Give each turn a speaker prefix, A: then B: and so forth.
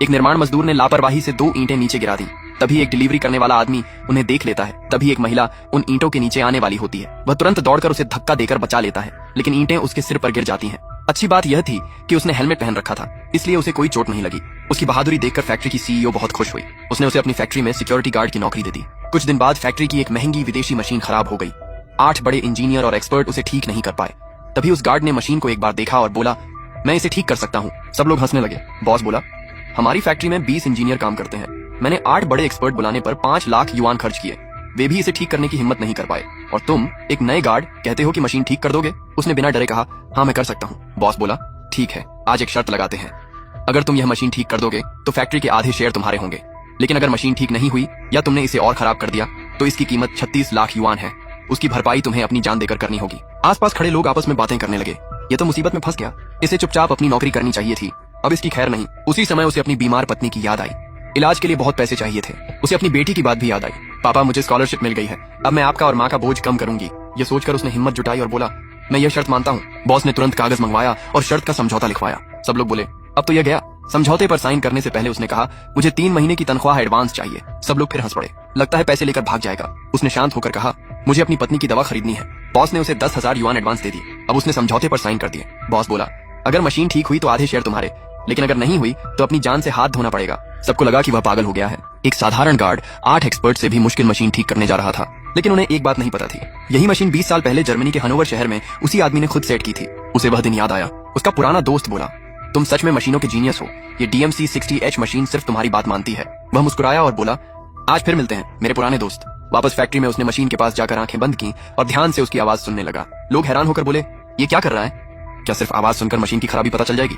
A: एक निर्माण मजदूर ने लापरवाही से 2 ईंटें नीचे गिरा दी। तभी एक डिलीवरी करने वाला आदमी उन्हें देख लेता है। तभी एक महिला उन ईंटों के नीचे आने वाली होती है। वह तुरंत दौड़कर उसे धक्का देकर बचा लेता है, लेकिन ईंटें उसके सिर पर गिर जाती हैं। अच्छी बात यह थी कि उसने हेलमेट पहन रखा था, इसलिए उसे कोई चोट नहीं लगी। उसकी बहादुरी देखकर फैक्ट्री की सीईओ बहुत खुश हुई। उसने उसे अपनी फैक्ट्री में सिक्योरिटी गार्ड की नौकरी दे दी। कुछ दिन बाद फैक्ट्री की एक महंगी विदेशी मशीन खराब हो गई। 8 बड़े इंजीनियर और एक्सपर्ट उसे ठीक नहीं कर पाए। तभी उस गार्ड ने मशीन को एक बार देखा और बोला, मैं इसे ठीक कर सकता हूँ। सब लोग हंसने लगे। बॉस बोला, हमारी फैक्ट्री में 20 इंजीनियर काम करते हैं। मैंने 8 बड़े एक्सपर्ट बुलाने पर 5 लाख युआन खर्च किए, वे भी इसे ठीक करने की हिम्मत नहीं कर पाए, और तुम एक नए गार्ड कहते हो कि मशीन ठीक कर दोगे? उसने बिना डरे कहा, हाँ मैं कर सकता हूँ। बॉस बोला, ठीक है, आज एक शर्त लगाते हैं। अगर तुम यह मशीन ठीक कर दोगे तो फैक्ट्री के आधे शेयर तुम्हारे होंगे, लेकिन अगर मशीन ठीक नहीं हुई या तुमने इसे और खराब कर दिया तो इसकी कीमत 36 लाख युआन है। उसकी भरपाई तुम्हें अपनी जान देकर करनी होगी। आसपास खड़े लोग आपस में बातें करने लगे। ये तो मुसीबत में फंस गया, इसे चुपचाप अपनी नौकरी करनी चाहिए थी। अब इसकी खैर नहीं। उसी समय उसे अपनी बीमार पत्नी की याद आई। इलाज के लिए बहुत पैसे चाहिए थे। उसे अपनी बेटी की बात भी याद आई। पापा, मुझे स्कॉलरशिप मिल गई है, अब मैं आपका और माँ का बोझ कम करूंगी। ये सोचकर उसने हिम्मत जुटाई और बोला, मैं यह शर्त मानता हूँ। बॉस ने तुरंत कागज मंगवाया और शर्त का समझौता लिखवाया। सब लोग बोले, अब तो यह गया। समझौते पर साइन करने से पहले उसने कहा, मुझे 3 महीने की तनख्वाह एडवांस चाहिए। सब लोग फिर हंस पड़े। लगता है पैसे लेकर भाग जाएगा। उसने शांत होकर कहा, मुझे अपनी पत्नी की दवा खरीदनी है। बॉस ने उसे 10,000 युआन एडवांस दे दी। अब उसने समझौते पर साइन कर दिए। बॉस बोला, अगर मशीन ठीक हुई तो आधे शेयर तुम्हारे, लेकिन अगर नहीं हुई तो अपनी जान से हाथ धोना पड़ेगा। सबको लगा कि वह पागल हो गया है। एक साधारण गार्ड 8 एक्सपर्ट से भी मुश्किल मशीन ठीक करने जा रहा था, लेकिन उन्हें एक बात नहीं पता थी। यही मशीन 20 साल पहले जर्मनी के हनोवर शहर में उसी आदमी ने खुद सेट की थी। उसे वह दिन याद आया। उसका पुराना दोस्त बोला, तुम सच में मशीनों के जीनियस हो। ये DMC 60H मशीन सिर्फ तुम्हारी बात मानती है। वह मुस्कुराया और बोला, आज फिर मिलते हैं मेरे पुराने दोस्त। वापस फैक्ट्री में उसने मशीन के पास जाकर आंखें बंद की और ध्यान से उसकी आवाज सुनने लगा। लोग हैरान होकर बोले, ये क्या कर रहा है? क्या सिर्फ आवाज सुनकर मशीन की खराबी पता चल जाएगी?